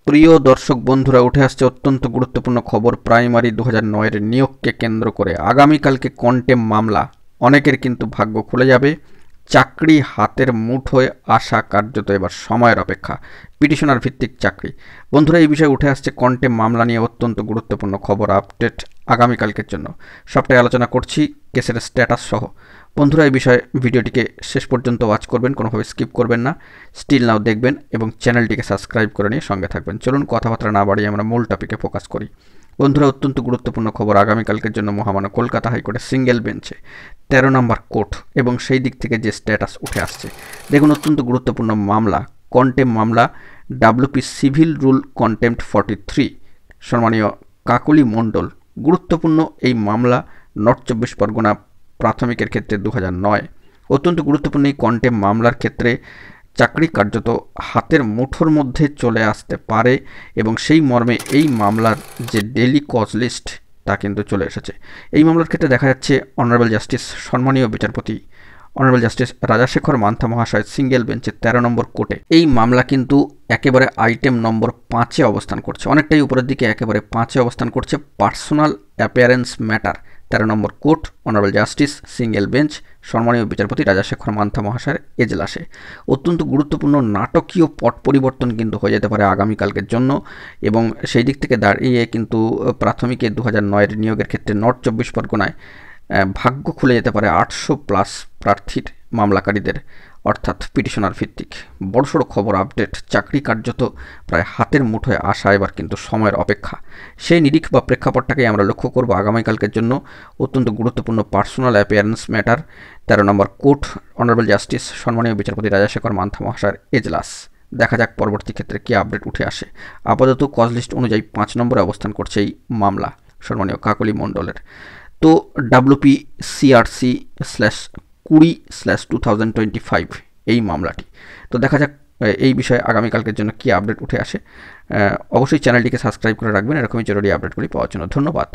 প্রিয় দর্শক বন্ধুরা, উঠে আসছে অত্যন্ত গুরুত্বপূর্ণ খবর। প্রাইমারি 2009-এর নিয়োগকে কেন্দ্র করে আগামীকালকে কন্টেম মামলা। অনেকের কিন্তু ভাগ্য খুলে যাবে। চাকরি হাতের মুঠোয় আসা কার্যত এবার সময়ের অপেক্ষা। পিটিশনার ভিত্তিক চাকরি। বন্ধুরা, এই বিষয়ে উঠে আসছে কন্টেম মামলা নিয়ে অত্যন্ত গুরুত্বপূর্ণ খবর আপডেট আগামীকালকের জন্য। সবটাই আলোচনা করছি কেসের স্ট্যাটাস সহ। বন্ধুরা, এই বিষয়ে ভিডিওটিকে শেষ পর্যন্ত ওয়াচ করবেন, কোনোভাবে স্কিপ করবেন না। স্টিল নাও দেখবেন এবং চ্যানেলটিকে সাবস্ক্রাইব করে নিয়ে সঙ্গে থাকবেন। চলুন কথাবার্তা না বাড়িয়ে আমরা মূল টপিকে ফোকাস করি। বন্ধুরা, অত্যন্ত গুরুত্বপূর্ণ খবর আগামীকালকের জন্য মহামান্য কলকাতা হাইকোর্টের সিঙ্গেল বেঞ্চে 13 নম্বর কোর্ট এবং সেই দিক থেকে যে স্ট্যাটাস উঠে আসছে দেখুন। অত্যন্ত গুরুত্বপূর্ণ মামলা, কন্টেম মামলা, WP সিভিল রুল কন্টেম্পট 43, সম্মানীয় কাকলি মণ্ডল। গুরুত্বপূর্ণ এই মামলা নর্থ 24 পরগনা প্রাথমিকের ক্ষেত্রে 2009। অত্যন্ত গুরুত্বপূর্ণ এই কন্টেম মামলার ক্ষেত্রে চাকরি কার্যত হাতের মুঠোর মধ্যে চলে আসতে পারে এবং সেই মর্মে এই মামলার যে ডেলি কজ লিস্ট তা কিন্তু চলে এসেছে। এই মামলার ক্ষেত্রে দেখা যাচ্ছে অনারেবল জাস্টিস সম্মানীয় বিচারপতি অনারেবল জাস্টিস রাজাশেখর মান্থা মহাশয় সিঙ্গেল বেঞ্চে 13 নম্বর কোর্টে এই মামলা কিন্তু একেবারে আইটেম নম্বর 5-এ অবস্থান করছে, অনেকটাই উপরের দিকে একেবারে 5-এ অবস্থান করছে। পার্সোনাল অ্যাপিয়ারেন্স ম্যাটার 13 নম্বর court, honourable justice single bench, সম্মানীয় বিচারপতি রাজাশেখর মান্থা মহাশয়ের এজলাসে। অত্যন্ত গুরুত্বপূর্ণ নাটকীয় পট পরিবর্তন কিন্তু হয়ে যেতে পারে আগামীকালকের জন্য এবং সেই দিক থেকে দাঁড়িয়ে কিন্তু প্রাথমিকে 2009-এর নিয়োগের ক্ষেত্রে নর্থ 24 পরগনায় ভাগ্য খুলে যেতে পারে 800+ প্রার্থীর মামলাকারীদের, অর্থাৎ পিটিশনার ভিত্তিক। বড়সড় খবর আপডেট, চাকরি কার্যত প্রায় হাতের মুঠোয় আসা এবার কিন্তু সময়ের অপেক্ষা। সেই নিরিখ বা প্রেক্ষাপটটাকেই আমরা লক্ষ্য করব আগামীকালকের জন্য। অত্যন্ত গুরুত্বপূর্ণ পার্সোনাল অ্যাপিয়ারেন্স ম্যাটার 13 নম্বর কোর্ট, অনারেবল জাস্টিস সম্মানীয় বিচারপতি রাজাশেখর মান্থা মহাশয়ের এজলাস। দেখা যাক পরবর্তী ক্ষেত্রে কী আপডেট উঠে আসে। আপাতত কজ লিস্ট অনুযায়ী 5 নম্বরে অবস্থান করছে এই মামলা সম্মানীয় কাকলি মণ্ডলের। তো WP CRC/20/2025 এই মামলাটি। তো দেখা যাক এই বিষয়ে আগামীকালকের জন্য কী আপডেট উঠে আসে। অবশ্যই চ্যানেলটিকে সাবস্ক্রাইব করে রাখবেন এরকমই জরুরি আপডেটগুলি পাওয়ার জন্য। ধন্যবাদ।